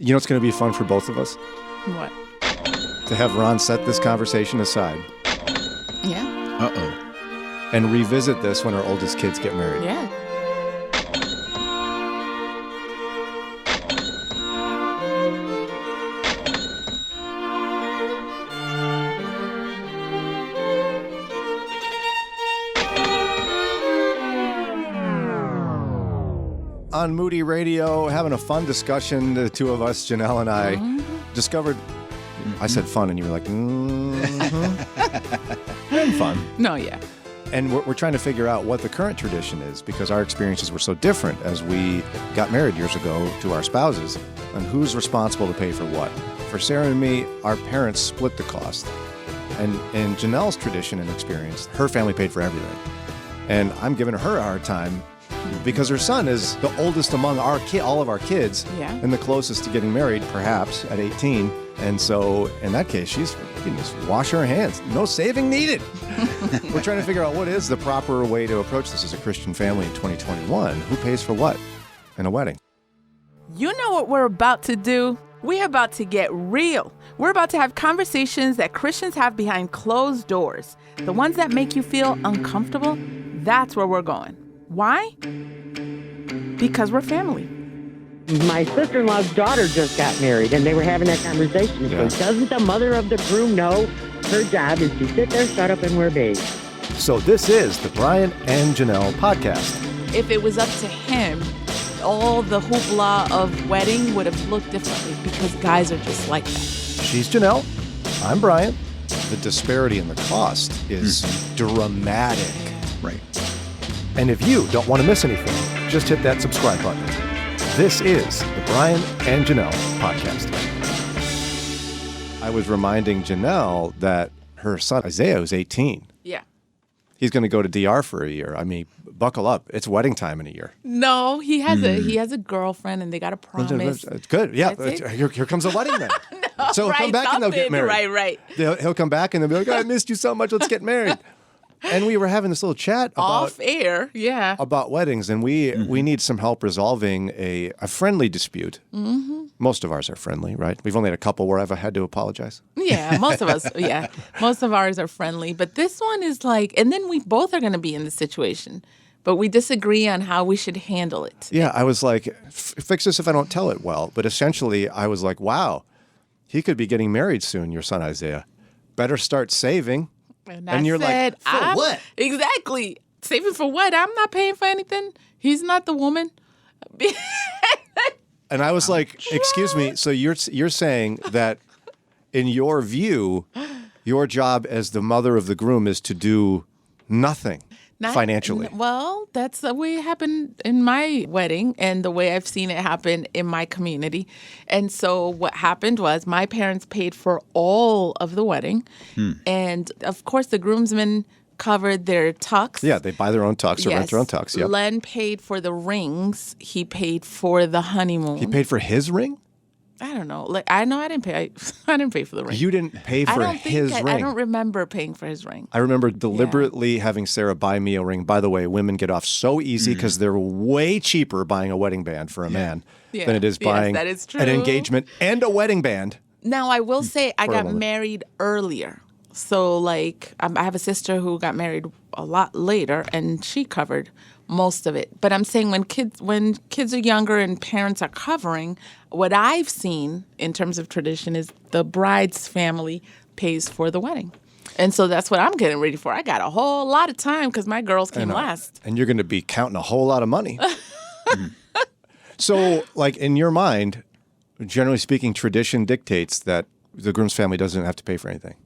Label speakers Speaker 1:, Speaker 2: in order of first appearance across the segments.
Speaker 1: You know what's going to be fun for both of us?
Speaker 2: What?
Speaker 1: To have Ron set this conversation aside.
Speaker 2: Yeah.
Speaker 3: Uh-oh.
Speaker 1: And revisit this when our oldest kids get married.
Speaker 2: Yeah.
Speaker 1: On Moody Radio, having a fun discussion, the two of us, Jannelle and I, discovered, I said fun, and you were like, having fun.
Speaker 2: No, yeah.
Speaker 1: And we're trying to figure out what the current tradition is, because our experiences were so different as we got married years ago to our spouses, and who's responsible to pay for what. For Sarah and me, our parents split the cost. And in Jannelle's tradition and experience, her family paid for everything. And I'm giving her a hard time because her son is the oldest among all of our kids,
Speaker 2: Yeah.
Speaker 1: and the closest to getting married, perhaps, at 18. And so, in that case, you can just wash her hands. No saving needed. We're trying to figure out what is the proper way to approach this as a Christian family in 2021. Who pays for what in a wedding?
Speaker 2: You know what we're about to do? We're about to get real. We're about to have conversations that Christians have behind closed doors. The ones that make you feel uncomfortable, that's where we're going. Why? Because we're family.
Speaker 4: My sister-in-law's daughter just got married, and they were having that conversation.
Speaker 1: Yeah.
Speaker 4: So doesn't the mother of the groom know her job is to sit there, shut up, and wear beige?
Speaker 1: So this is the Brian and Jannelle podcast.
Speaker 2: If it was up to him, all the hoopla of wedding would have looked differently because guys are just like that.
Speaker 1: She's Jannelle. I'm Brian. The disparity in the cost is dramatic.
Speaker 3: Right.
Speaker 1: And if you don't want to miss anything, just hit that subscribe button. This is the Brian and Jannelle podcast. I was reminding Jannelle that her son, Isaiah, who's 18,
Speaker 2: Yeah.
Speaker 1: he's going to go to DR for a year. I mean, buckle up. It's wedding time in a year.
Speaker 2: No, he has a girlfriend and they got a promise.
Speaker 1: It's good. Yeah.
Speaker 2: That's it.
Speaker 1: Here comes a wedding then. So he'll come back and they'll get married.
Speaker 2: Right.
Speaker 1: He'll come back and they'll be like, I missed you so much. Let's get married. And we were having this little chat about
Speaker 2: Off air, yeah.
Speaker 1: about weddings, and we need some help resolving a friendly dispute. Mm-hmm. Most of ours are friendly, right? We've only had a couple where I've had to apologize.
Speaker 2: Yeah, most of us, yeah. Most of ours are friendly, but this one is like, and then we both are going to be in the situation, but we disagree on how we should handle it.
Speaker 1: Yeah, I was like, fix this if I don't tell it well. But essentially, I was like, wow, he could be getting married soon, your son Isaiah. Better start saving.
Speaker 2: And
Speaker 1: you're like, for what?
Speaker 2: Exactly. Saving for what? I'm not paying for anything. He's not the woman.
Speaker 1: And I was like, excuse me, so you're saying that in your view, your job as the mother of the groom is to do nothing financially.
Speaker 2: Well, that's the way it happened in my wedding and the way I've seen it happen in my community. And so what happened was my parents paid for all of the wedding. And of course, the groomsmen covered their tux.
Speaker 1: Yeah, they buy their own tux or rent their own tux. Yep.
Speaker 2: Len paid for the rings. He paid for the honeymoon.
Speaker 1: He paid for his ring?
Speaker 2: I don't know. Like I know I didn't pay. I didn't pay for the ring.
Speaker 1: You didn't pay for his ring.
Speaker 2: I don't remember paying for his ring.
Speaker 1: I remember deliberately having Sarah buy me a ring. By the way, women get off so easy because they're way cheaper buying a wedding band for a man than it is buying
Speaker 2: that is true.
Speaker 1: an engagement and a wedding band.
Speaker 2: Now, I will say I got
Speaker 1: woman.
Speaker 2: married earlier. So, like, I have a sister who got married a lot later, and she covered most of it. But I'm saying when kids are younger and parents are covering, what I've seen in terms of tradition is the bride's family pays for the wedding. And so that's what I'm getting ready for. I got a whole lot of time because my girls came last.
Speaker 1: And you're going to be counting a whole lot of money. So, like, in your mind, generally speaking, tradition dictates that the groom's family doesn't have to pay for anything.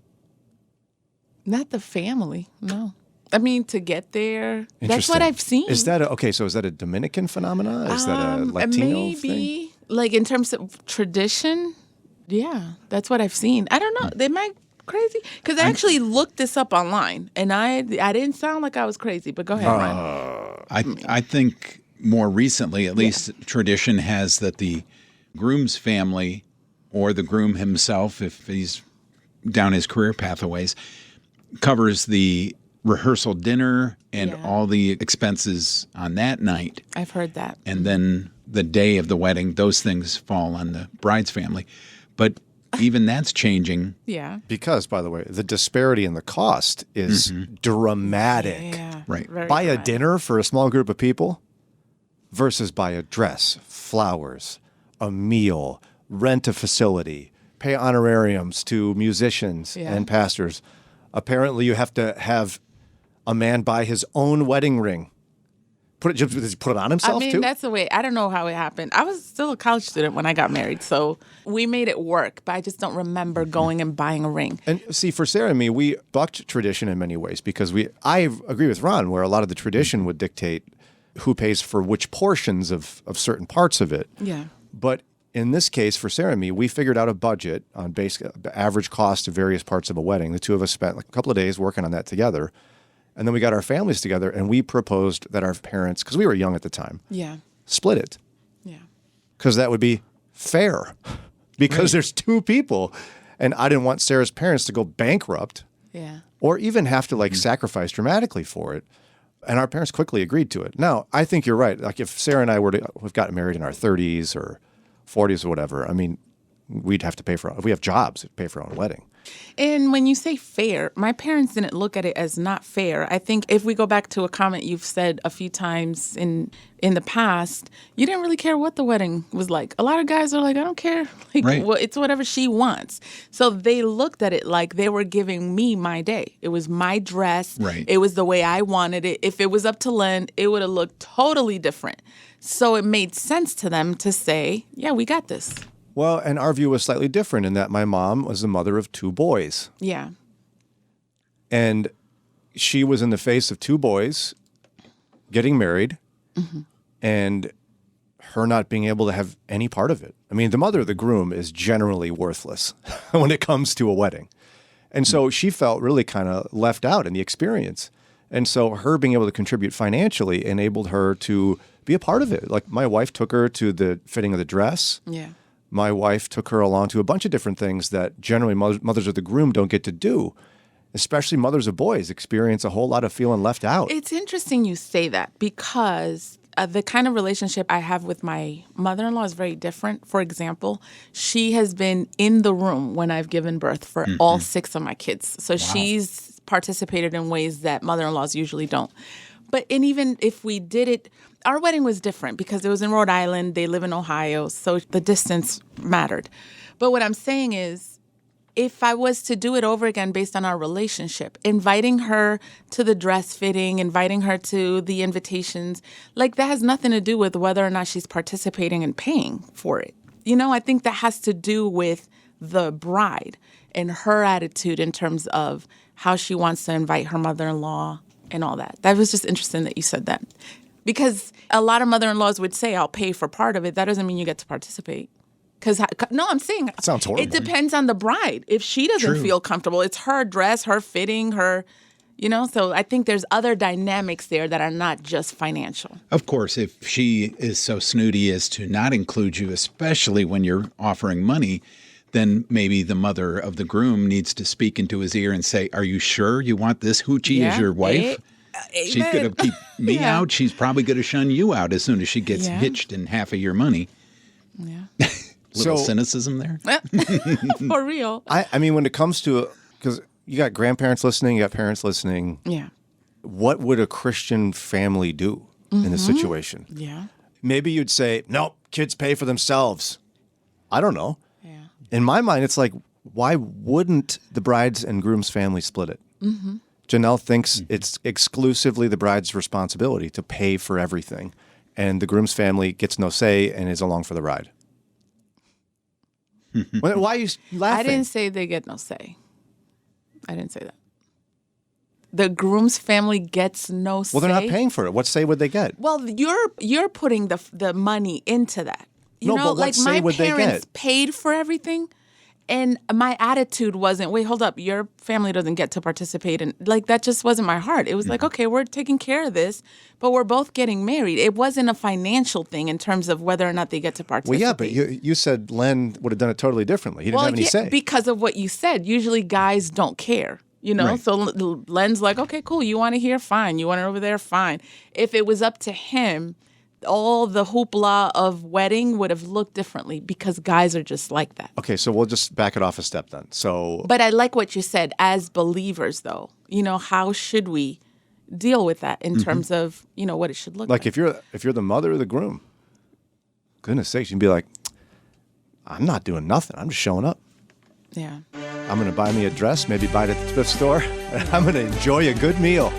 Speaker 2: Not the family, no. I mean, to get there, that's what I've seen.
Speaker 1: Is that so is that a Dominican phenomenon? Is that a Latino thing?
Speaker 2: Maybe, like in terms of tradition, yeah, that's what I've seen. I don't know. Am I crazy? Because I actually looked this up online, and I didn't sound like I was crazy, but go ahead, Ryan.
Speaker 3: I think more recently, at least, tradition has that the groom's family or the groom himself, if he's down his career pathways, covers the rehearsal dinner and all the expenses on that night.
Speaker 2: I've heard that.
Speaker 3: And then the day of the wedding, those things fall on the bride's family. But even that's changing.
Speaker 2: Yeah.
Speaker 1: Because, by the way, the disparity in the cost is dramatic.
Speaker 2: Yeah.
Speaker 3: Right.
Speaker 2: Very
Speaker 1: Buy a
Speaker 2: dramatic.
Speaker 1: dinner for a small group of people versus buy a dress, flowers, a meal, rent a facility, pay honorariums to musicians
Speaker 2: Yeah.
Speaker 1: and pastors. Apparently, you have to have a man buy his own wedding ring. Does he put it on himself,
Speaker 2: I mean,
Speaker 1: too?
Speaker 2: that's the way. I don't know how it happened. I was still a college student when I got married, so we made it work, but I just don't remember going and buying a ring.
Speaker 1: And see, for Sarah and me, we bucked tradition in many ways because I agree with Ron, where a lot of the tradition would dictate who pays for which portions of certain parts of it.
Speaker 2: Yeah.
Speaker 1: But in this case, for Sarah and me, we figured out a budget on average cost of various parts of a wedding. The two of us spent like a couple of days working on that together. And then we got our families together and we proposed that our parents, because we were young at the time,
Speaker 2: Yeah.
Speaker 1: split it.
Speaker 2: Yeah.
Speaker 1: Because that would be fair. Because there's two people. And I didn't want Sarah's parents to go bankrupt
Speaker 2: Yeah.
Speaker 1: or even have to sacrifice dramatically for it. And our parents quickly agreed to it. Now, I think you're right. Like if Sarah and I were to have gotten married in our 30s or 40s or whatever, I mean, we'd have to pay for, if we have jobs, we'd pay for our own wedding.
Speaker 2: And when you say fair, my parents didn't look at it as not fair. I think if we go back to a comment you've said a few times in the past, you didn't really care what the wedding was like. A lot of guys are like, I don't care. Like,
Speaker 3: Right.
Speaker 2: well, it's whatever she wants. So they looked at it like they were giving me my day. It was my dress.
Speaker 3: Right.
Speaker 2: It was the way I wanted it. If it was up to Len, it would have looked totally different. So it made sense to them to say, yeah, we got this.
Speaker 1: Well, and our view was slightly different in that my mom was the mother of two boys.
Speaker 2: Yeah.
Speaker 1: And she was in the face of two boys getting married and her not being able to have any part of it. I mean, the mother of the groom is generally worthless when it comes to a wedding. And so she felt really kind of left out in the experience. And so her being able to contribute financially enabled her to be a part of it. Like my wife took her to the fitting of the dress.
Speaker 2: Yeah.
Speaker 1: My wife took her along to a bunch of different things that generally mothers of the groom don't get to do. Especially mothers of boys experience a whole lot of feeling left out.
Speaker 2: It's interesting you say that because the kind of relationship I have with my mother-in-law is very different. For example, she has been in the room when I've given birth for all 6 of my kids. So she's participated in ways that mother-in-laws usually don't. And even if we did it, our wedding was different because it was in Rhode Island. They live in Ohio, so the distance mattered. But what I'm saying is, if I was to do it over again based on our relationship, inviting her to the dress fitting, inviting her to the invitations, like that has nothing to do with whether or not she's participating and paying for it. You know, I think that has to do with the bride and her attitude in terms of how she wants to invite her mother-in-law and all that. That was just interesting that you said that. Because a lot of mother-in-laws would say, I'll pay for part of it. That doesn't mean you get to participate. No, I'm saying
Speaker 1: Sounds horrible.
Speaker 2: it depends on the bride. If she doesn't
Speaker 3: True.
Speaker 2: feel comfortable, it's her dress, her fitting, her, so I think there's other dynamics there that are not just financial.
Speaker 3: Of course, if she is so snooty as to not include you, especially when you're offering money, then maybe the mother of the groom needs to speak into his ear and say, are you sure you want this hoochie as your wife? She's going to keep me
Speaker 2: Yeah.
Speaker 3: out. She's probably going to shun you out as soon as she gets
Speaker 2: Yeah.
Speaker 3: hitched in half of your money.
Speaker 2: Yeah.
Speaker 3: Little
Speaker 1: So-
Speaker 3: cynicism there.
Speaker 2: For real.
Speaker 1: I mean, when it comes to, because you got grandparents listening, you got parents listening,
Speaker 2: Yeah.
Speaker 1: what would a Christian family do in this situation?
Speaker 2: Yeah.
Speaker 1: Maybe you'd say, no, kids pay for themselves. I don't know.
Speaker 2: Yeah.
Speaker 1: In my mind, it's like, why wouldn't the bride's and groom's family split it? Jannelle thinks it's exclusively the bride's responsibility to pay for everything, and the groom's family gets no say and is along for the ride. Why are you laughing?
Speaker 2: I didn't say they get no say. I didn't say that. The groom's family gets no say.
Speaker 1: Well, they're not paying for it. What say would they get?
Speaker 2: Well, you're putting the money into that. You
Speaker 1: No,
Speaker 2: know,
Speaker 1: but what
Speaker 2: like
Speaker 1: say
Speaker 2: my
Speaker 1: would they
Speaker 2: parents
Speaker 1: get?
Speaker 2: paid for everything, and my attitude wasn't, wait, hold up, your family doesn't get to participate, and like that just wasn't my heart. It was like, okay, we're taking care of this, but we're both getting married. It wasn't a financial thing in terms of whether or not they get to
Speaker 1: Well,
Speaker 2: participate.
Speaker 1: yeah, but you said Len would have done it totally differently. He didn't have any say.
Speaker 2: because of what you said. Usually guys don't care,
Speaker 3: Right.
Speaker 2: So Len's like, okay, cool. You want to hear? Fine. You want it over there? Fine. If it was up to him, all the hoopla of wedding would have looked differently because guys are just like that.
Speaker 1: Okay, so we'll just back it off a step then. So,
Speaker 2: But I like what you said. As believers, though, how should we deal with that in terms of, what it should look like?
Speaker 1: like if you're the mother of the groom, goodness sakes, you'd be like, I'm not doing nothing. I'm just showing up.
Speaker 2: Yeah.
Speaker 1: I'm going to buy me a dress, maybe buy it at the thrift store, and I'm going to enjoy a good meal.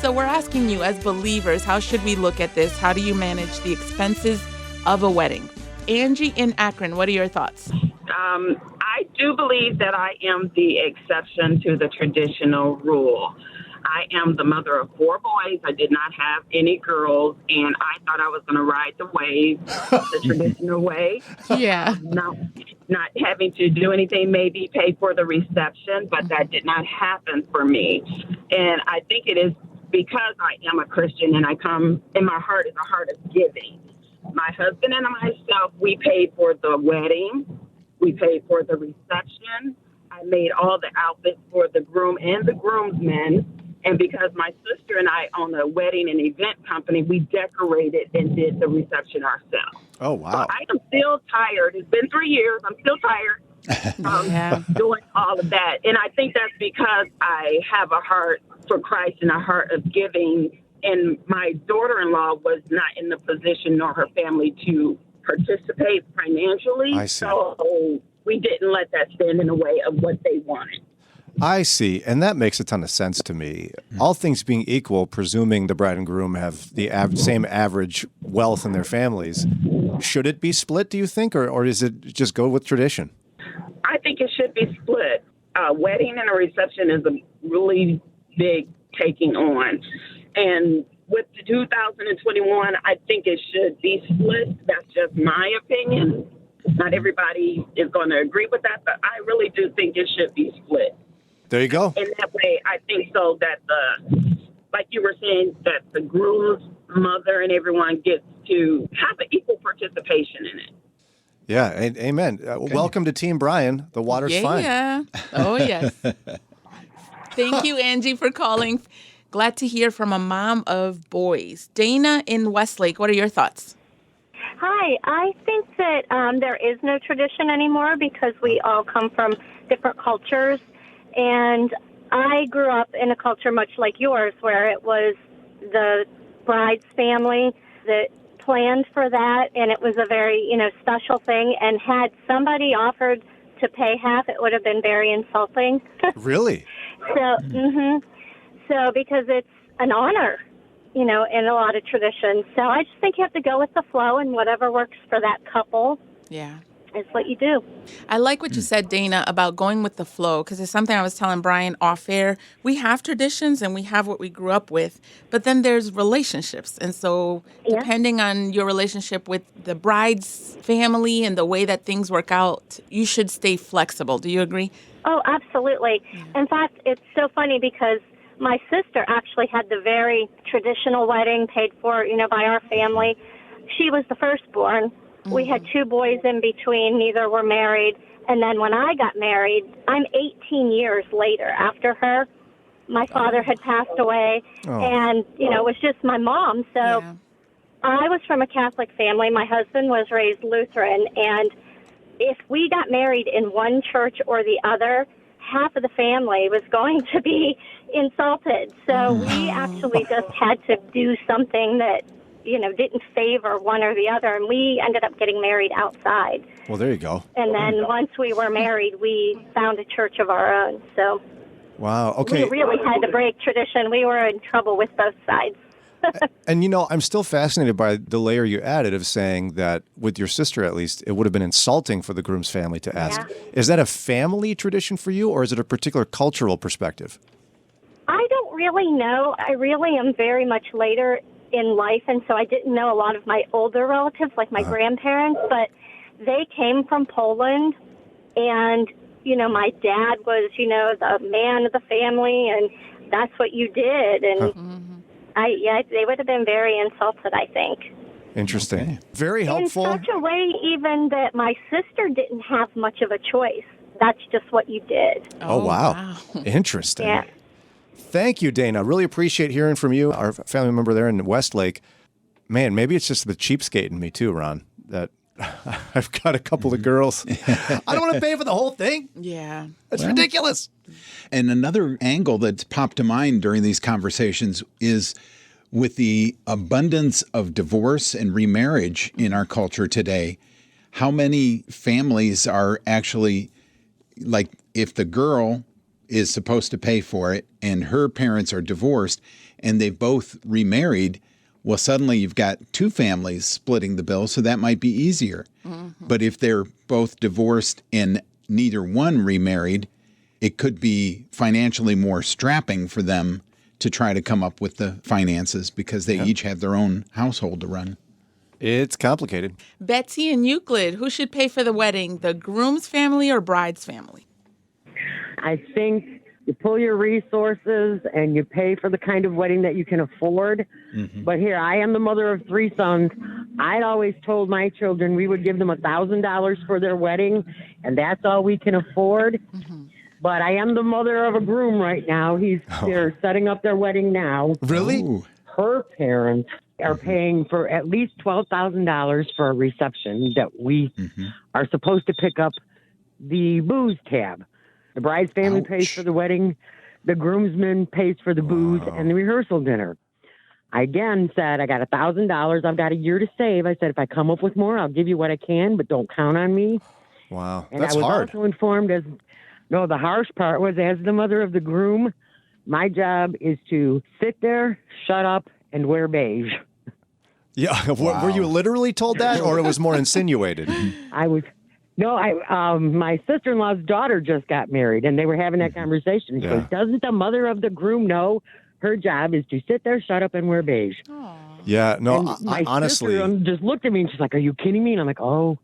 Speaker 2: So we're asking you as believers, how should we look at this? How do you manage the expenses of a wedding? Angie in Akron, what are your thoughts?
Speaker 5: I do believe that I am the exception to the traditional rule. I am the mother of 4 boys. I did not have any girls, and I thought I was going to ride the wave the traditional way.
Speaker 2: Yeah.
Speaker 5: Not having to do anything, maybe pay for the reception, but that did not happen for me. And I think it is because I am a Christian and I come, and my heart is a heart of giving. My husband and myself, we paid for the wedding. We paid for the reception. I made all the outfits for the groom and the groomsmen. And because my sister and I own a wedding and event company, we decorated and did the reception ourselves.
Speaker 1: Oh, wow.
Speaker 5: So I am still tired. It's been 3 years. I'm still tired doing all of that. And I think that's because I have a heart for Christ and a heart of giving. And my daughter-in-law was not in the position nor her family to participate financially.
Speaker 1: I see.
Speaker 5: So we didn't let that stand in the way of what they wanted.
Speaker 1: I see. And that makes a ton of sense to me. All things being equal, presuming the bride and groom have the same average wealth in their families, should it be split, do you think, or is it just go with tradition?
Speaker 5: I think it should be split. A wedding and a reception is a really big taking on. And with the 2021, I think it should be split. That's just my opinion. Not everybody is going to agree with that, but I really do think it should be split.
Speaker 1: There you go.
Speaker 5: In that way, I think so that like you were saying, that the groom's mother and everyone gets to have an equal participation in it.
Speaker 1: Yeah, amen. Welcome to Team Brian. The water's fine.
Speaker 2: Yeah. Oh, yes. Thank you, Angie, for calling. Glad to hear from a mom of boys. Dana in Westlake, what are your thoughts?
Speaker 6: Hi. I think that there is no tradition anymore because we all come from different cultures. And I grew up in a culture much like yours where it was the bride's family that planned for that, and it was a very, special thing. And had somebody offered to pay half, it would have been very insulting.
Speaker 1: Really?
Speaker 6: So because it's an honor, in a lot of traditions. So I just think you have to go with the flow, and whatever works for that couple.
Speaker 2: Yeah.
Speaker 6: Is what you do.
Speaker 2: I like what you said, Dana, about going with the flow, because it's something I was telling Brian off air. We have traditions and we have what we grew up with, but then there's relationships. And so depending on your relationship with the bride's family and the way that things work out, you should stay flexible. Do you agree?
Speaker 6: Oh, absolutely. Yeah. In fact, it's so funny because my sister actually had the very traditional wedding paid for, by our family. She was the firstborn. We had 2 boys in between. Neither were married. And then when I got married, I'm 18 years later after her. My father had passed away, and, it was just my mom. So I was from a Catholic family. My husband was raised Lutheran. And if we got married in one church or the other, half of the family was going to be insulted. So we actually just had to do something that didn't favor one or the other, and we ended up getting married outside.
Speaker 1: Well, there you go.
Speaker 6: And then once we were married, we found a church of our own. So
Speaker 1: wow, okay.
Speaker 6: We really had to break tradition. We were in trouble with both sides.
Speaker 1: And, I'm still fascinated by the layer you added of saying that with your sister, at least, it would have been insulting for the groom's family to ask. Yeah. Is that a family tradition for you, or is it a particular cultural perspective?
Speaker 6: I don't really know. I really am very much later in life, and so I didn't know a lot of my older relatives, like my grandparents, but they came from Poland, and, my dad was, the man of the family, and that's what you did, and they would have been very insulted, I think.
Speaker 1: Interesting.
Speaker 3: Okay.
Speaker 1: Very helpful.
Speaker 6: In such a way, even that my sister didn't have much of a choice. That's just what you did.
Speaker 1: Oh, wow. Interesting.
Speaker 6: Yeah.
Speaker 1: Thank you, Dana. Really appreciate hearing from you, our family member there in Westlake. Man, maybe it's just the cheapskate in me too, Ron, that I've got a couple of girls. I don't want to pay for the whole thing.
Speaker 2: Yeah.
Speaker 1: That's ridiculous.
Speaker 3: And another angle that's popped to mind during these conversations is with the abundance of divorce and remarriage in our culture today, how many families are actually, like, if the girl is supposed to pay for it and her parents are divorced and they've both remarried, well, suddenly you've got two families splitting the bill, so that might be easier. But if they're both divorced and neither one remarried, it could be financially more strapping for them to try to come up with the finances because they each have their own household to run.
Speaker 1: It's complicated.
Speaker 2: Betsy and Euclid, who should pay for the wedding, the groom's family or bride's family?
Speaker 4: I think you pull your resources and you pay for the kind of wedding that you can afford. But here, I am the mother of 3 sons. I'd always told my children we would give them $1,000 for their wedding, and that's all we can afford. But I am the mother of a groom right now. They're setting up their wedding now.
Speaker 1: Really?
Speaker 3: Ooh.
Speaker 4: Her parents are paying for at least $12,000 for a reception that we are supposed to pick up the booze tab. The bride's family pays for the wedding. The groomsman pays for the booze and the rehearsal dinner. I again said, I got $1,000. I've got a year to save. I said, if I come up with more, I'll give you what I can, but don't count on me.
Speaker 1: Wow.
Speaker 4: And
Speaker 1: That's
Speaker 4: I was
Speaker 1: hard.
Speaker 4: also informed the harsh part was, as the mother of the groom, my job is to sit there, shut up, and wear beige.
Speaker 1: Yeah. Were you literally told that, or it was more insinuated?
Speaker 4: My sister-in-law's daughter just got married, and they were having that conversation. She goes, doesn't the mother of the groom know her job is to sit there, shut up, and wear beige?
Speaker 1: Yeah. No,
Speaker 4: And my
Speaker 1: honestly.
Speaker 4: sister just looked at me, and she's like, are you kidding me? And I'm like, oh,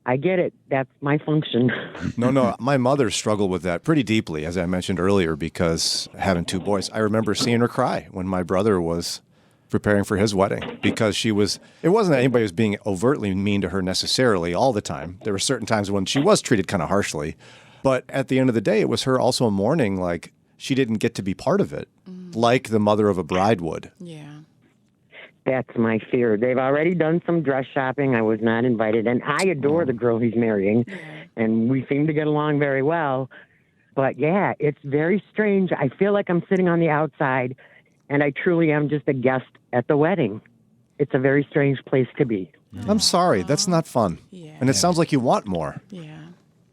Speaker 4: I get it. That's my function.
Speaker 1: No. My mother struggled with that pretty deeply, as I mentioned earlier, because having 2 boys, I remember seeing her cry when my brother was preparing for his wedding, because it wasn't that anybody was being overtly mean to her necessarily all the time. There were certain times when she was treated kind of harshly, but at the end of the day, it was her also mourning like she didn't get to be part of it, like the mother of a bride would.
Speaker 2: Yeah.
Speaker 4: That's my fear. They've already done some dress shopping. I was not invited, and I adore the girl he's marrying, and we seem to get along very well. But yeah, it's very strange. I feel like I'm sitting on the outside, and I truly am just a guest at the wedding. It's a very strange place to be.
Speaker 1: I'm sorry. That's not fun.
Speaker 2: Yeah.
Speaker 1: And it sounds like you want more.
Speaker 2: Yeah.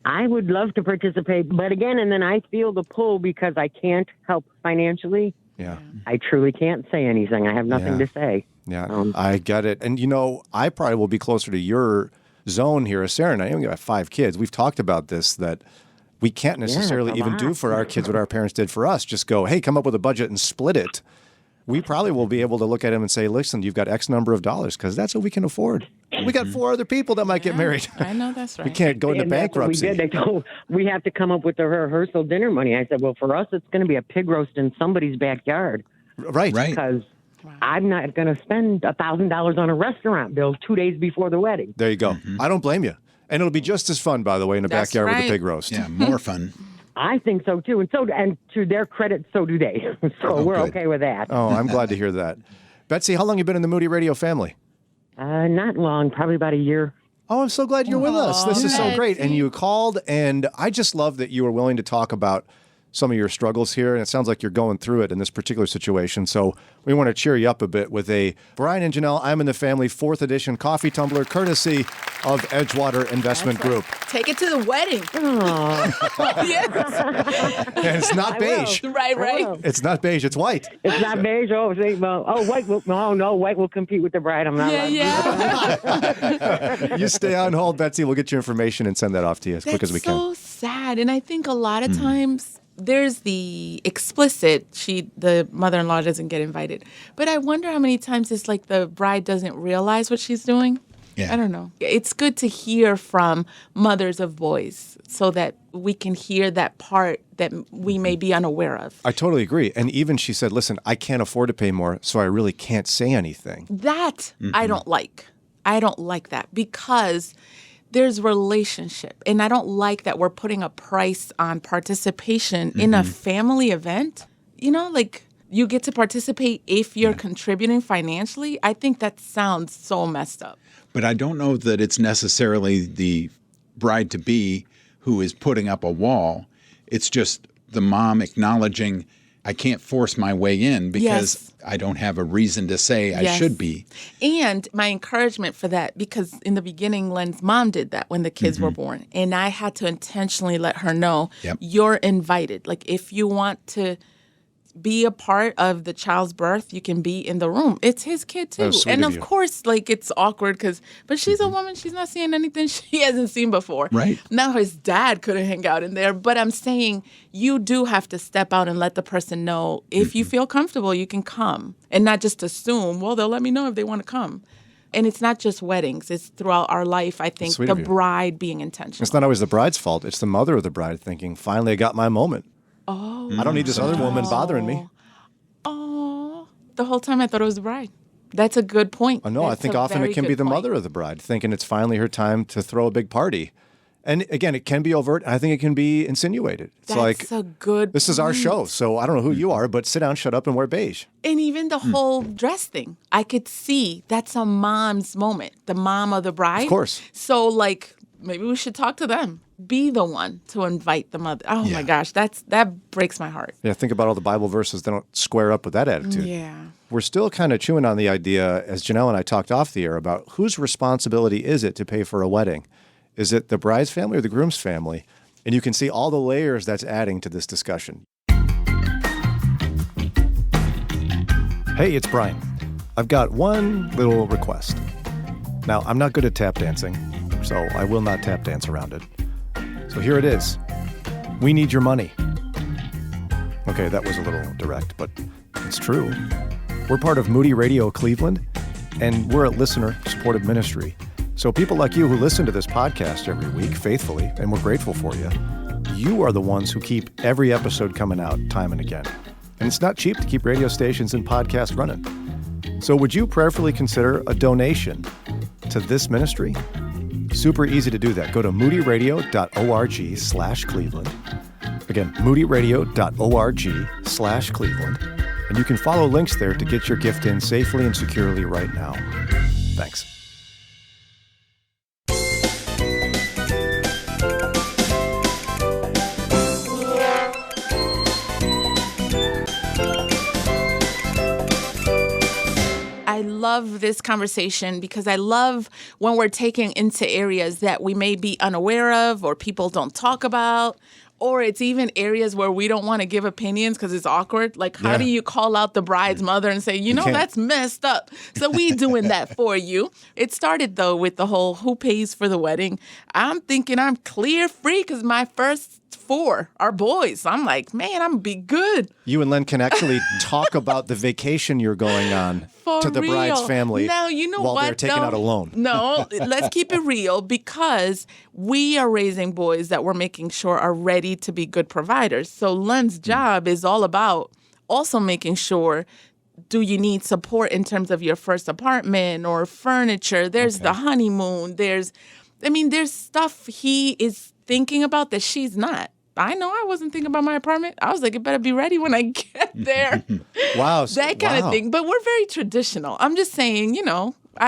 Speaker 4: I would love to participate, but again, and then I feel the pull because I can't help financially.
Speaker 1: Yeah.
Speaker 4: I truly can't say anything. I have nothing to say.
Speaker 1: Yeah, I get it. And, I probably will be closer to your zone here as Sarah and I. I only got 5 kids. We've talked about this, that we can't necessarily even do for our kids what our parents did for us. Just go, hey, come up with a budget and split it. We probably will be able to look at him and say, listen, you've got X number of dollars because that's what we can afford. We got 4 other people that might get married.
Speaker 2: I know that's right.
Speaker 1: We can't go into
Speaker 4: And that's what
Speaker 1: bankruptcy.
Speaker 4: we did. They told we have to come up with the rehearsal dinner money. I said, well, for us, it's going to be a pig roast in somebody's backyard.
Speaker 1: Right.
Speaker 4: Because I'm not going to spend $1,000 on a restaurant bill 2 days before the wedding.
Speaker 1: There you go. I don't blame you. And it'll be just as fun, by the way, in the
Speaker 2: That's
Speaker 1: backyard with
Speaker 2: right.
Speaker 1: the pig roast.
Speaker 3: Yeah, more fun.
Speaker 4: I think so, too. And to their credit, so do they. So we're
Speaker 3: good.
Speaker 4: okay with that.
Speaker 1: Oh, I'm glad to hear that. Betsy, how long you been in the Moody Radio family?
Speaker 4: Not long, probably about a year.
Speaker 1: Oh, I'm so glad you're with us. This is so
Speaker 2: Betsy.
Speaker 1: great. And you called, and I just love that you were willing to talk about some of your struggles here, and it sounds like you're going through it in this particular situation. So we want to cheer you up a bit with a Brian and Jannelle, I'm in the Family 4th edition coffee tumbler, courtesy of Edgewater Investment Group.
Speaker 2: Take it to the wedding. Yes.
Speaker 1: And it's not beige.
Speaker 2: Right.
Speaker 1: It's not beige, it's white.
Speaker 4: It's not beige. White will. No, white will compete with the bride. I'm not.
Speaker 2: Yeah.
Speaker 1: You stay on hold, Betsy. We'll get your information and send that off to you as quick as we can.
Speaker 2: That's so sad. And I think a lot of times there's the explicit, the mother-in-law doesn't get invited. But I wonder how many times it's like the bride doesn't realize what she's doing.
Speaker 3: Yeah.
Speaker 2: I don't know. It's good to hear from mothers of boys so that we can hear that part that we may be unaware of.
Speaker 1: I totally agree. And even she said, listen, I can't afford to pay more, so I really can't say anything.
Speaker 2: That I don't like. I don't like that because there's relationship. And I don't like that we're putting a price on participation in a family event. You know, like you get to participate if you're contributing financially. I think that sounds so messed up.
Speaker 3: But I don't know that it's necessarily the bride-to-be who is putting up a wall. It's just the mom acknowledging, I can't force my way in because I don't have a reason to say I should be.
Speaker 2: And my encouragement for that, because in the beginning, Len's mom did that when the kids were born. And I had to intentionally let her know, you're invited. Like, if you want to be a part of the child's birth, you can be in the room. It's his kid too. And of course, like, it's awkward but she's a woman. She's not seeing anything she hasn't seen before.
Speaker 3: Right.
Speaker 2: Now his dad couldn't hang out in there. But I'm saying you do have to step out and let the person know if you feel comfortable, you can come. And not just assume, well, they'll let me know if they want to come. And it's not just weddings. It's throughout our life, I think, the bride being intentional.
Speaker 1: It's not always the bride's fault. It's the mother of the bride thinking, finally, I got my moment. Oh, I don't need this other woman bothering me.
Speaker 2: Oh, the whole time I thought it was the bride. That's a good point.
Speaker 1: Oh, no, I think often it can be the mother of the bride thinking it's finally her time to throw a big party. And again, it can be overt. I think it can be insinuated. It's
Speaker 2: That's a good
Speaker 1: this is our show, so I don't know who you are, but sit down, shut up, and wear beige.
Speaker 2: And even the whole dress thing, I could see that's a mom's moment, the mom of the bride.
Speaker 1: Of course.
Speaker 2: So, like, maybe we should talk to them. Be the one to invite the mother. Oh, my gosh, that breaks my heart.
Speaker 1: Yeah, think about all the Bible verses that don't square up with that attitude.
Speaker 2: Yeah.
Speaker 1: We're still kind of chewing on the idea, as Jannelle and I talked off the air, about whose responsibility is it to pay for a wedding? Is it the bride's family or the groom's family? And you can see all the layers that's adding to this discussion. Hey, it's Brian. I've got one little request. Now, I'm not good at tap dancing, so I will not tap dance around it. So here it is. We need your money. Okay, that was a little direct, but it's true. We're part of Moody Radio Cleveland, and we're a listener-supported ministry. So people like you who listen to this podcast every week faithfully, and we're grateful for you, you are the ones who keep every episode coming out time and again. And it's not cheap to keep radio stations and podcasts running. So would you prayerfully consider a donation to this ministry? Super easy to do that. Go to moodyradio.org/Cleveland. Again, moodyradio.org/Cleveland. And you can follow links there to get your gift in safely and securely right now. Thanks.
Speaker 2: I love this conversation because I love when we're taking into areas that we may be unaware of or people don't talk about, or it's even areas where we don't want to give opinions because it's awkward. Like, how do you call out the bride's mother and say, that's messed up? So we doing that for you. It started, though, with the whole who pays for the wedding. I'm thinking I'm clear free because my first 4 are boys. I'm like, man, I'm going to be good.
Speaker 1: You and Len can actually talk about the vacation you're going on to the bride's family
Speaker 2: now, you know
Speaker 1: while
Speaker 2: what,
Speaker 1: they're taking out a loan.
Speaker 2: No, let's keep it real because we are raising boys that we're making sure are ready to be good providers. So Len's job is all about also making sure, do you need support in terms of your first apartment or furniture? There's the honeymoon. There's stuff he is thinking about that she's not. I know I wasn't thinking about my apartment. I was like, it better be ready when I get there.
Speaker 1: Wow.
Speaker 2: That kind of thing. But we're very traditional. I'm just saying,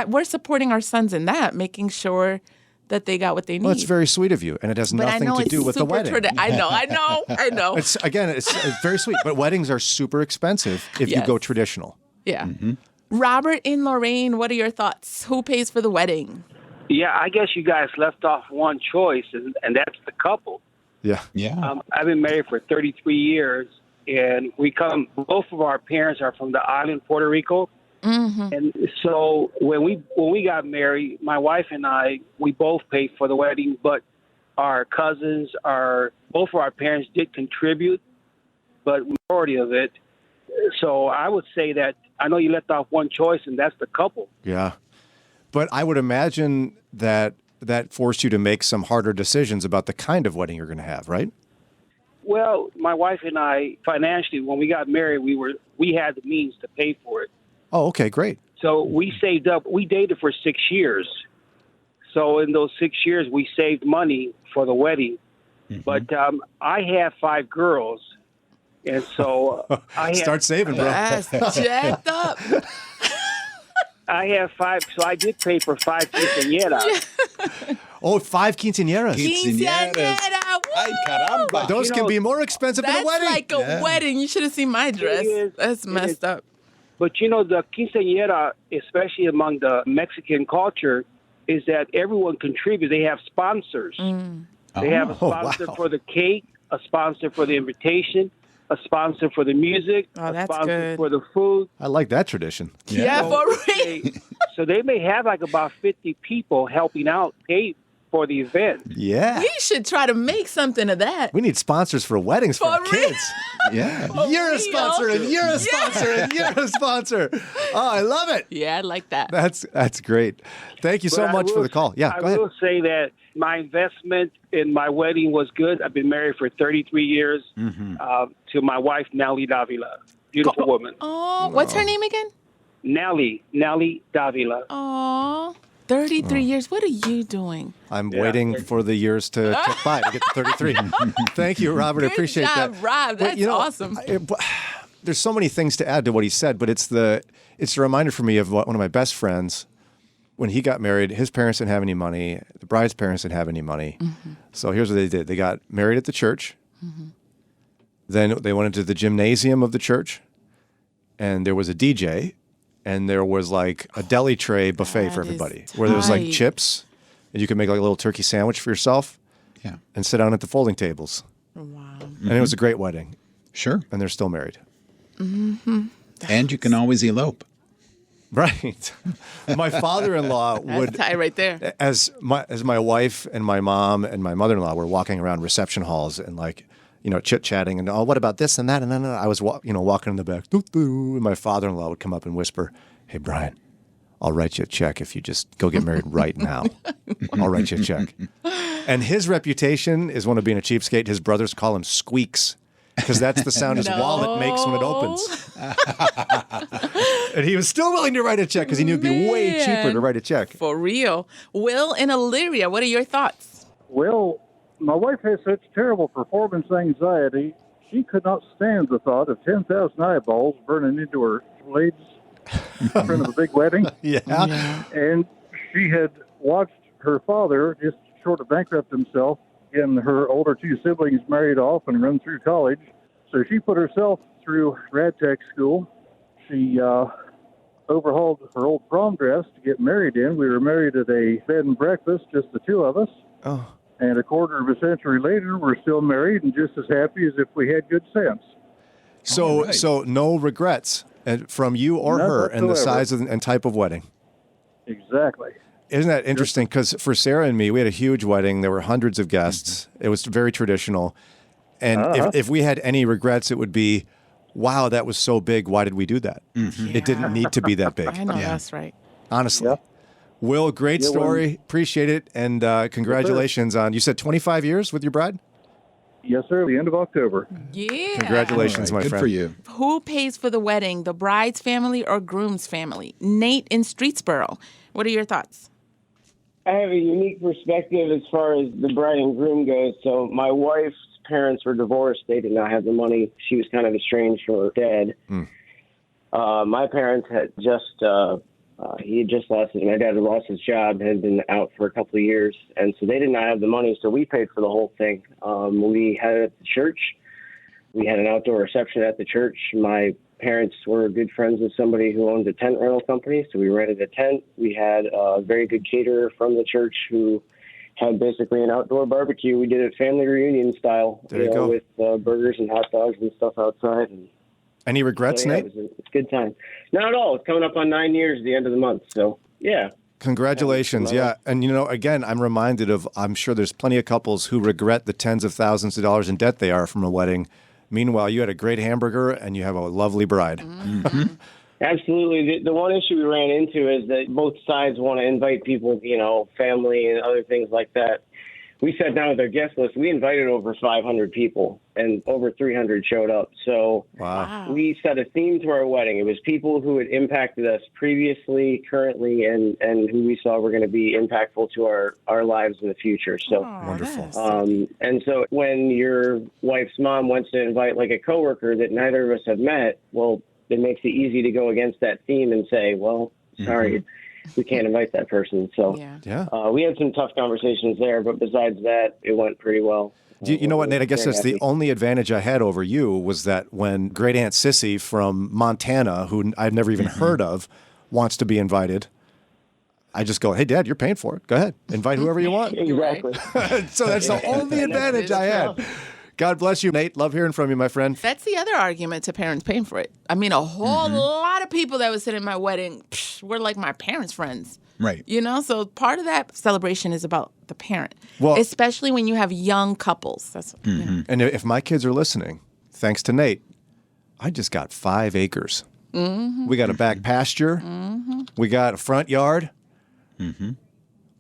Speaker 2: we're supporting our sons in that, making sure that they got what they need.
Speaker 1: Well, it's very sweet of you, and it has nothing to do with the wedding.
Speaker 2: I know.
Speaker 1: It's very sweet, but weddings are super expensive if you go traditional.
Speaker 2: Yeah. Robert in Lorraine, what are your thoughts? Who pays for the wedding?
Speaker 7: Yeah, I guess you guys left off one choice, and that's the couple.
Speaker 1: Yeah.
Speaker 7: I've been married for 33 years, and both of our parents are from the island, Puerto Rico. Mm-hmm. And so when we got married, my wife and I, we both paid for the wedding, but our cousins, both of our parents did contribute, but majority of it. So I would say that I know you left off one choice, and that's the couple.
Speaker 1: Yeah. But I would imagine that forced you to make some harder decisions about the kind of wedding you're going to have, right?
Speaker 7: Well, my wife and I, financially, when we got married, we had the means to pay for it.
Speaker 1: Oh, okay, great.
Speaker 7: So we saved up. We dated for 6 years. So in those 6 years, we saved money for the wedding. But I have 5 girls, and so
Speaker 1: Start saving, bro.
Speaker 2: That's jacked up.
Speaker 7: I have 5. So I did pay for 5 quinceañeras.
Speaker 1: Oh, 5 quinceañeras.
Speaker 2: Quinceañera,
Speaker 3: Ay, caramba.
Speaker 1: Those can be more expensive than a
Speaker 2: That's
Speaker 1: wedding.
Speaker 2: like a wedding. You should have seen my dress.
Speaker 7: is.
Speaker 2: That's
Speaker 7: It
Speaker 2: messed
Speaker 7: is.
Speaker 2: up.
Speaker 7: But the quinceañera, especially among the Mexican culture, is that everyone contributes. They have sponsors. They have a sponsor
Speaker 1: wow.
Speaker 7: for the cake, a sponsor for the invitation, a sponsor for the music,
Speaker 2: Oh,
Speaker 7: a
Speaker 2: that's
Speaker 7: sponsor
Speaker 2: good.
Speaker 7: for the food.
Speaker 1: I like that tradition.
Speaker 2: Yeah, for real.
Speaker 7: So they may have like about 50 people helping out pay for the event.
Speaker 1: Yeah.
Speaker 2: We should try to make something of that.
Speaker 1: We need sponsors for weddings for
Speaker 2: For
Speaker 1: our
Speaker 2: real?
Speaker 1: kids.
Speaker 3: Yeah.
Speaker 1: You're a
Speaker 2: real?
Speaker 1: sponsor, and you're a sponsor, and you're a sponsor. Oh, I love it.
Speaker 2: Yeah, I like that.
Speaker 1: That's great. Thank you so
Speaker 7: But I
Speaker 1: much for
Speaker 7: will-
Speaker 1: the call. Yeah,
Speaker 7: I
Speaker 1: go ahead.
Speaker 7: will say that my investment in my wedding was good. I've been married for 33 years to my wife, Nellie Davila. Beautiful woman.
Speaker 2: Oh, what's her name again?
Speaker 7: Nellie Davila.
Speaker 2: Oh, 33 years. What are you doing?
Speaker 1: I'm waiting for the years to tick by to get to 33. Thank you, Robert. I
Speaker 2: Good
Speaker 1: appreciate
Speaker 2: job,
Speaker 1: that.
Speaker 2: Rob.
Speaker 1: But,
Speaker 2: That's awesome.
Speaker 1: There's so many things to add to what he said, but it's a reminder for me of one of my best friends. When he got married, his parents didn't have any money. The bride's parents didn't have any money. So here's what they did. They got married at the church. Then they went into the gymnasium of the church, and there was a DJ, and there was like a deli tray buffet for
Speaker 2: That is
Speaker 1: everybody, where there was like
Speaker 2: tight.
Speaker 1: chips, and you could make like a little turkey sandwich for yourself
Speaker 3: Yeah.
Speaker 1: and sit down at the folding tables.
Speaker 2: Wow.
Speaker 1: And it was a great wedding,
Speaker 3: Sure.
Speaker 1: and they're still married.
Speaker 3: And you can always elope.
Speaker 1: Right. My father-in-law
Speaker 2: That's
Speaker 1: would,
Speaker 2: tight right there.
Speaker 1: as my wife and my mom and my mother-in-law were walking around reception halls and like, chit-chatting and, oh, what about this and that? And then I was, walking in the back. And my father-in-law would come up and whisper, hey, Brian, I'll write you a check if you just go get married right now. I'll write you a check. And his reputation is one of being a cheapskate. His brothers call him Squeaks because that's the sound his wallet makes when it opens. And he was still willing to write a check because he knew it'd be way cheaper to write a check.
Speaker 2: For real. Will in Illyria, what are your thoughts?
Speaker 8: Well, my wife has such terrible performance anxiety. She could not stand the thought of 10,000 eyeballs burning into her blades in front of a big wedding.
Speaker 1: Yeah.
Speaker 8: And she had watched her father just short of bankrupt himself, getting her older 2 siblings married off and run through college. So she put herself through rad tech school. She overhauled her old prom dress to get married in. We were married at a bed and breakfast, just the 2 of us.
Speaker 1: Oh.
Speaker 8: And a quarter of a century later, we're still married and just as happy as if we had good sense.
Speaker 1: So,
Speaker 3: right.
Speaker 1: so no regrets from you or
Speaker 8: None
Speaker 1: her in the
Speaker 8: whatsoever.
Speaker 1: size and type of wedding.
Speaker 8: Exactly.
Speaker 1: Isn't that interesting? Because for Sarah and me, we had a huge wedding. There were hundreds of guests. It was very traditional. And if we had any regrets, it would be, wow, that was so big. Why did we do that? It didn't need to be that big,
Speaker 2: I know that's right.
Speaker 1: honestly.
Speaker 8: Yeah.
Speaker 1: Will, great
Speaker 8: Yeah,
Speaker 1: story. Appreciate it. And congratulations on, you said 25 years with your bride?
Speaker 8: Yes, sir. The end of October.
Speaker 2: Yeah.
Speaker 1: Congratulations,
Speaker 3: All right,
Speaker 1: my
Speaker 3: good
Speaker 1: friend.
Speaker 3: for you.
Speaker 2: Who pays for the wedding, the bride's family or groom's family? Nate in Streetsboro. What are your thoughts?
Speaker 9: I have a unique perspective as far as the bride and groom goes. So my wife's parents were divorced. They did not have the money. She was kind of estranged from her dad. My parents had he had just lost my dad had lost his job, had been out for a couple of years. And so they did not have the money. So we paid for the whole thing. We had it at the church. We had an outdoor reception at the church. My parents were good friends with somebody who owned a tent rental company, so we rented a tent. We had a very good caterer from the church who had basically an outdoor barbecue. We did it family reunion style,
Speaker 1: There you go.
Speaker 9: with burgers and hot dogs and stuff outside. And
Speaker 1: Any regrets,
Speaker 9: so, yeah,
Speaker 1: Nate?
Speaker 9: it's a good time. Not at all. It's coming up on 9 years at the end of the month, so yeah.
Speaker 1: Congratulations. Yeah. And, again, I'm reminded of, I'm sure there's plenty of couples who regret the tens of thousands of dollars in debt they are from a wedding. Meanwhile, you had a great hamburger and you have a lovely bride.
Speaker 9: Absolutely. The one issue we ran into is that both sides want to invite people, family and other things like that. we sat down with our guest list. We invited over 500 people, and over 300 showed up. So we set a theme to our wedding. It was people who had impacted us previously, currently, and who we saw were going to be impactful to our lives in the future. So
Speaker 1: wonderful.
Speaker 9: And so when your wife's mom wants to invite like a coworker that neither of us have met, well, it makes it easy to go against that theme and say, well, sorry, we can't invite that person. So we had some tough conversations there, but besides that, it went pretty well.
Speaker 1: You know what, Nate? I guess that's the only advantage I had over you was that when Great Aunt Sissy from Montana, who I've never even heard of, wants to be invited, I just go, hey, Dad, you're paying for it. Go ahead. Invite whoever you want.
Speaker 9: Exactly.
Speaker 1: So that's the only advantage I had. God bless you, Nate. Love hearing from you, my friend.
Speaker 2: That's the other argument to parents paying for it. I mean, a whole lot of people that was sitting at my wedding were like my parents' friends.
Speaker 3: Right.
Speaker 2: You know, so part of that celebration is about the parent,
Speaker 1: Well,
Speaker 2: especially when you have young couples. That's
Speaker 1: And if my kids are listening, thanks to Nate, I just got 5 acres. We got a back pasture. We got a front yard.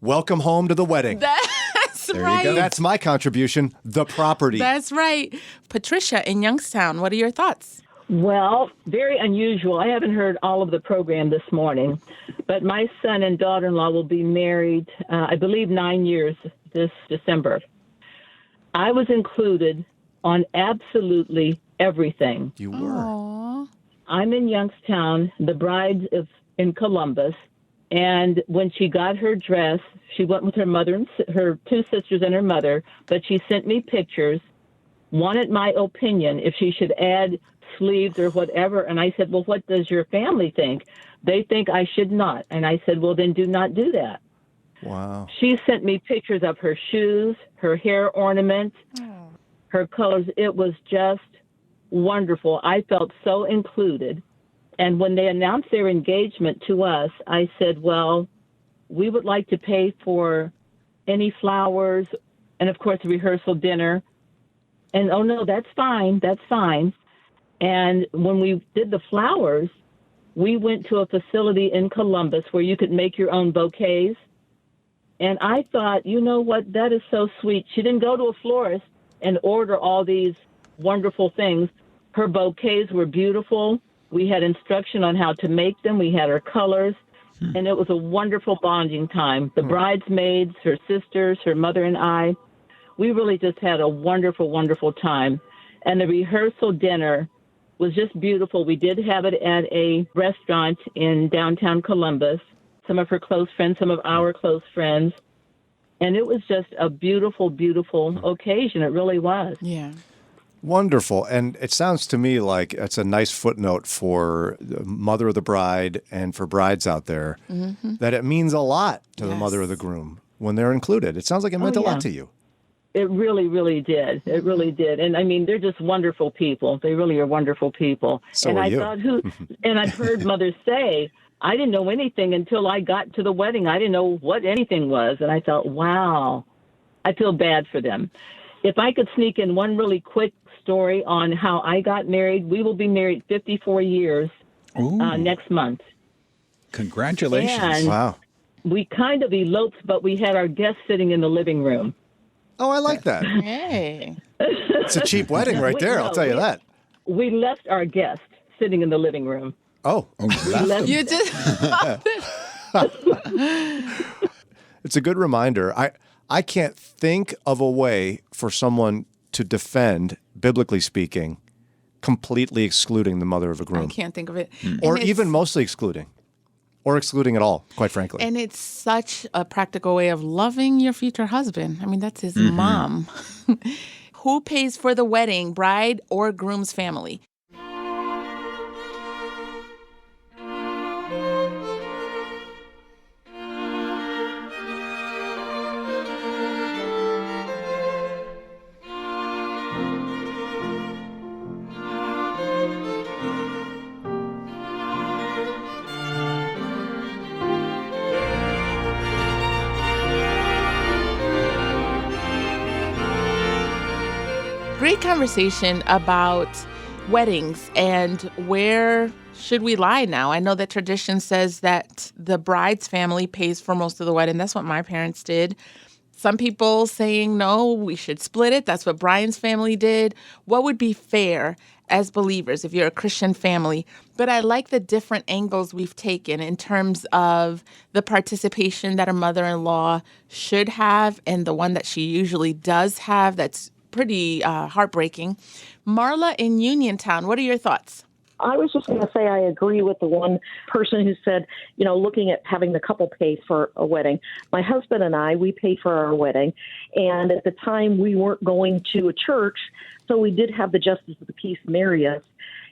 Speaker 1: Welcome home to the wedding.
Speaker 2: That's
Speaker 3: There you
Speaker 2: right.
Speaker 3: go.
Speaker 1: That's my contribution, the property.
Speaker 2: That's right. Patricia in Youngstown, what are your thoughts?
Speaker 10: Well, very unusual. I haven't heard all of the program this morning, but my son and daughter-in-law will be married, I believe, 9 years this December. I was included on absolutely everything.
Speaker 1: You were.
Speaker 2: Aww.
Speaker 10: I'm in Youngstown. The bride is in Columbus. And when she got her dress, she went with her mother and her 2 sisters and her mother, but she sent me pictures, wanted my opinion if she should add sleeves or whatever. And I said, well, what does your family think? They think I should not. And I said, well, then do not do that.
Speaker 1: Wow.
Speaker 10: She sent me pictures of her shoes, her hair ornaments, her colors. It was just wonderful. I felt so included. And when they announced their engagement to us, I said, well, we would like to pay for any flowers and, of course, a rehearsal dinner. And, oh, no, that's fine. That's fine. And when we did the flowers, we went to a facility in Columbus where you could make your own bouquets. And I thought, you know what, that is so sweet. She didn't go to a florist and order all these wonderful things. Her bouquets were beautiful. We had instruction on how to make them. We had our colors. And it was a wonderful bonding time. The bridesmaids, her sisters, her mother, and I, we really just had a wonderful, wonderful time. And the rehearsal dinner was just beautiful. We did have it at a restaurant in downtown Columbus. Some of her close friends, some of our close friends. And it was just a beautiful, beautiful occasion. It really was.
Speaker 2: Yeah.
Speaker 1: Wonderful. And it sounds to me like it's a nice footnote for the mother of the bride and for brides out there that it means a lot to the mother of the groom when they're included. It sounds like it meant a lot to you.
Speaker 10: It really, really did. It really did. And I mean, they're just wonderful people. They really are wonderful people.
Speaker 1: So
Speaker 10: and
Speaker 1: are
Speaker 10: I
Speaker 1: you.
Speaker 10: thought and I've heard mothers say, I didn't know anything until I got to the wedding. I didn't know what anything was. And I thought, wow, I feel bad for them. If I could sneak in one really quick story on how I got married, we will be married 54 years next month.
Speaker 3: Congratulations.
Speaker 10: And
Speaker 1: Wow.
Speaker 10: we kind of eloped, but we had our guests sitting in the living room.
Speaker 1: Oh, I like that.
Speaker 2: Hey.
Speaker 1: It's a cheap wedding right there, I'll tell you that.
Speaker 10: We left our guests sitting in the living room.
Speaker 1: Oh.
Speaker 2: You just
Speaker 1: It's a good reminder. I can't think of a way for someone to defend, biblically speaking, completely excluding the mother of a
Speaker 2: I
Speaker 1: groom.
Speaker 2: can't think of it.
Speaker 1: Or
Speaker 2: And
Speaker 1: even
Speaker 2: it's-
Speaker 1: mostly excluding. Or excluding at all, quite frankly.
Speaker 2: And it's such a practical way of loving your future husband. I mean, that's his mom. Who pays for the wedding, bride or groom's family? Great conversation about weddings and where should we lie now. I know that tradition says that the bride's family pays for most of the wedding. That's what my parents did. Some people saying, no, we should split it. That's what Brian's family did. What would be fair as believers if you're a Christian family? But I like the different angles we've taken in terms of the participation that a mother-in-law should have and the one that she usually does have. That's pretty heartbreaking. Marla in Uniontown, what are your thoughts?
Speaker 11: I was just going to say I agree with the one person who said, looking at having the couple pay for a wedding. My husband and I, we paid for our wedding. And at the time, we weren't going to a church, so we did have the Justice of the Peace marry us.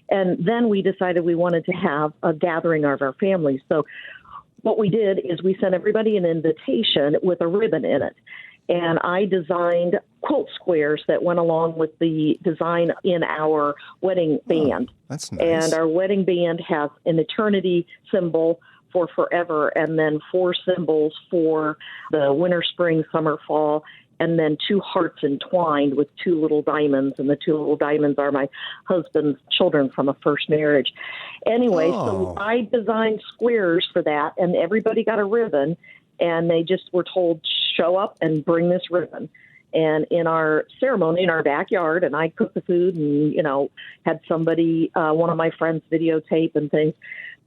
Speaker 11: And then we decided we wanted to have a gathering of our families. So what we did is we sent everybody an invitation with a ribbon in it. And I designed quilt squares that went along with the design in our wedding band.
Speaker 1: That's nice.
Speaker 11: And our wedding band has an eternity symbol for forever, and then 4 symbols for the winter, spring, summer, fall, and then 2 hearts entwined with 2 little diamonds. And the 2 little diamonds are my husband's children from a first marriage. Anyway, so I designed squares for that, and everybody got a ribbon. And they just were told, show up and bring this ribbon. And in our ceremony, in our backyard, and I cooked the food and, had somebody, one of my friends videotape and things.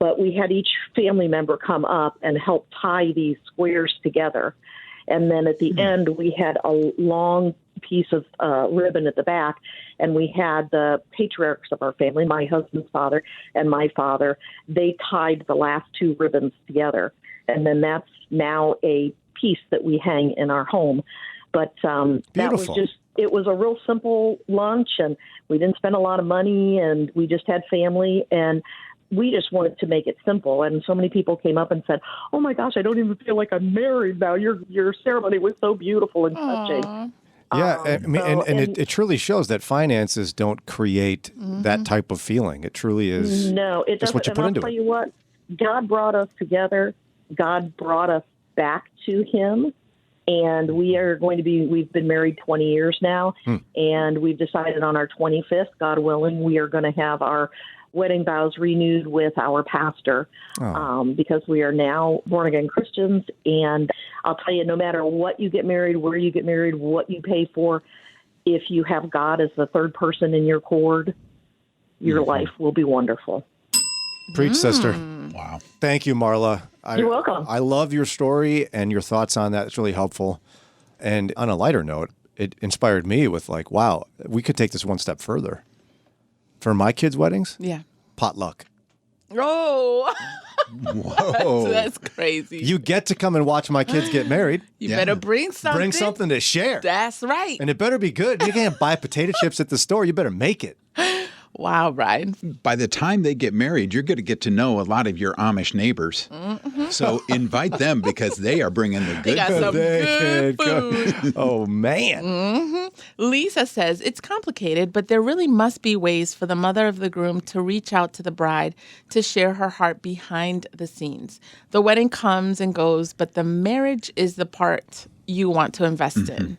Speaker 11: But we had each family member come up and help tie these squares together. And then at the end, we had a long piece of ribbon at the back, and we had the patriarchs of our family, my husband's father and my father. They tied the last 2 ribbons together. And then that's now a piece that we hang in our home. But that was it was a real simple lunch, and we didn't spend a lot of money, and we just had family, and we just wanted to make it simple. And so many people came up and said, oh my gosh, I don't even feel like I'm married now. Your ceremony was so beautiful and touching.
Speaker 1: Yeah, it truly shows that finances don't create that type of feeling. It truly is.
Speaker 11: No, it doesn't.
Speaker 1: What you put into
Speaker 11: it. I'll tell you what, God brought us together. God brought us back to him. And we've been married 20 years now. And we've decided on our 25th, God willing, we are going to have our wedding vows renewed with our pastor because we are now born-again Christians. And I'll tell you, no matter what you get married, where you get married, what you pay for, if you have God as the third person in your cord, your life will be wonderful.
Speaker 1: Preach, sister.
Speaker 3: Wow.
Speaker 1: Thank you, Marla.
Speaker 11: You're welcome.
Speaker 1: I love your story and your thoughts on that. It's really helpful. And on a lighter note, it inspired me with wow, we could take this one step further. For my kids' weddings, potluck.
Speaker 2: Oh,
Speaker 3: whoa.
Speaker 2: that's crazy.
Speaker 1: You get to come and watch my kids get married.
Speaker 2: You better bring something.
Speaker 1: Bring something to share.
Speaker 2: That's right.
Speaker 1: And it better be good. You can't buy potato chips at the store. You better make it.
Speaker 2: Wow, Brian.
Speaker 3: By the time they get married, you're going to get to know a lot lot of your Amish neighbors. So invite them because they are bringing the good
Speaker 2: They got some good food.
Speaker 1: Oh, man.
Speaker 2: Lisa says, it's complicated, but there really must be ways for the mother of the groom to reach out to the bride to share her heart behind the scenes. The wedding comes and goes, but the marriage is the part you want to invest in.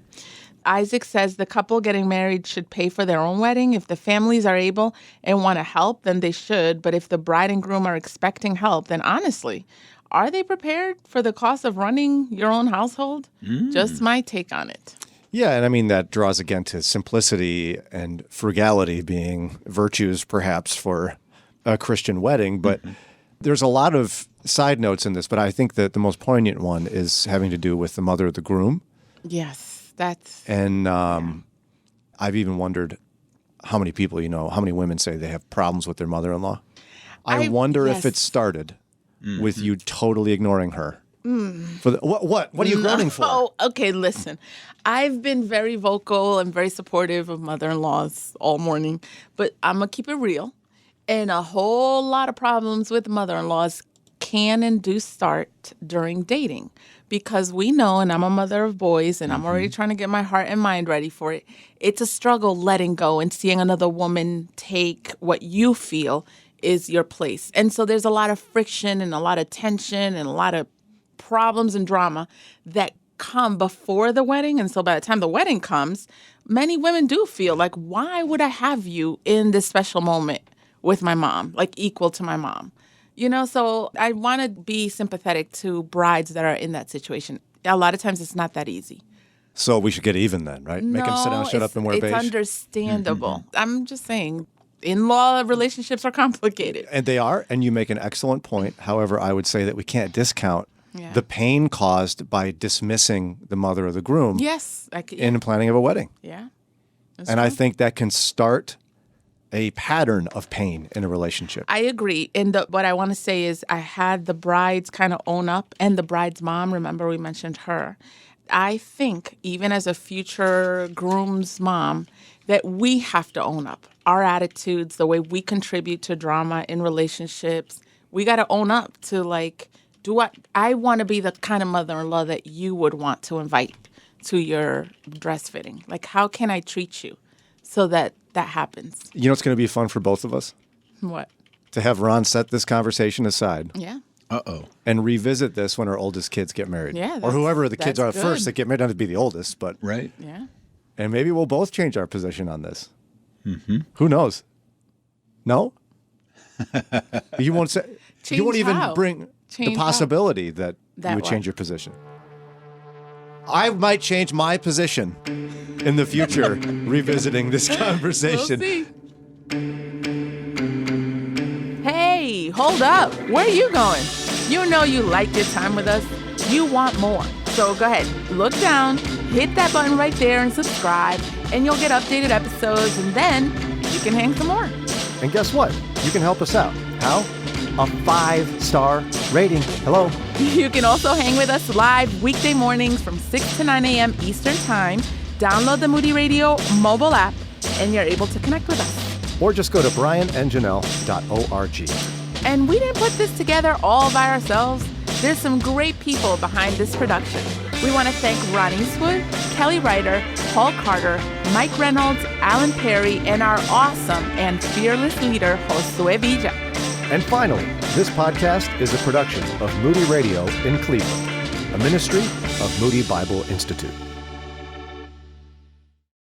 Speaker 2: Isaac says the couple getting married should pay for their own wedding. If the families are able and want to help, then they should. But if the bride and groom are expecting help, then honestly, are they prepared for the cost of running your own household? Just my take on it.
Speaker 1: Yeah, and I mean, that draws again to simplicity and frugality being virtues perhaps for a Christian wedding. But there's a lot of side notes in this, but I think that the most poignant one is having to do with the mother of the groom.
Speaker 2: Yes.
Speaker 1: And I've even wondered how many people, how many women say they have problems with their mother-in-law. I wonder if it started with you totally ignoring her. For what are you groaning for?
Speaker 2: Oh, okay, listen. I've been very vocal and very supportive of mother-in-laws all morning, but I'm going to keep it real. And a whole lot of problems with mother-in-laws can and do start during dating. Because we know, and I'm a mother of boys, and I'm already trying to get my heart and mind ready for it, it's a struggle letting go and seeing another woman take what you feel is your place. And so there's a lot of friction and a lot of tension and a lot of problems and drama that come before the wedding. And so by the time the wedding comes, many women do feel like, why would I have you in this special moment with my mom, like equal to my mom? So I want to be sympathetic to brides that are in that situation. A lot of times it's not that easy.
Speaker 1: So we should get even then, right? Make them sit down, shut up, and wear beige.
Speaker 2: It's understandable. I'm just saying, in-law relationships are complicated.
Speaker 1: And they are, and you make an excellent point. However, I would say that we can't discount the pain caused by dismissing the mother of the groom
Speaker 2: Yes.
Speaker 1: in the planning of a wedding.
Speaker 2: Yeah.
Speaker 1: And I think that can start a pattern of pain in a relationship.
Speaker 2: I agree. And what I want to say is I had the brides kind of own up, and the bride's mom, remember we mentioned her. I think even as a future groom's mom that we have to own up our attitudes, the way we contribute to drama in relationships. We got to own up to I want to be the kind of mother-in-law that you would want to invite to your dress fitting. Like, how can I treat you so that happens?
Speaker 1: You know what's going to be fun for both of us?
Speaker 2: What?
Speaker 1: To have Ron set this conversation aside.
Speaker 2: Yeah.
Speaker 1: And revisit this when our oldest kids get married.
Speaker 2: Yeah.
Speaker 1: Or whoever the kids are
Speaker 2: good.
Speaker 1: first that get married. Not to be the oldest, but.
Speaker 3: Right.
Speaker 2: Yeah.
Speaker 1: And maybe we'll both change our position on this. Mm-hmm. Who knows? No? You won't say.
Speaker 2: Change
Speaker 1: you won't even
Speaker 2: how?
Speaker 1: bring
Speaker 2: Change
Speaker 1: the possibility that you would
Speaker 2: what?
Speaker 1: change your position. I might change my position in the future revisiting this conversation.
Speaker 2: We'll see. Hey, hold up. Where are you going? You know you like your time with us. You want more. So go ahead, look down, hit that button right there and subscribe, and you'll get updated episodes, and then you can hang some more.
Speaker 1: And guess what? You can help us out. How? A 5-star rating. Hello.
Speaker 2: You can also hang with us live weekday mornings from 6 to 9 a.m. Eastern Time. Download the Moody Radio mobile app, and you're able to connect with us.
Speaker 1: Or just go to brianandjanelle.org.
Speaker 2: And we didn't put this together all by ourselves. There's some great people behind this production. We want to thank Ron Eastwood, Kelly Ryder, Paul Carter, Mike Reynolds, Alan Perry, and our awesome and fearless leader, Josue Villa.
Speaker 1: And finally, this podcast is a production of Moody Radio in Cleveland, a ministry of Moody Bible Institute.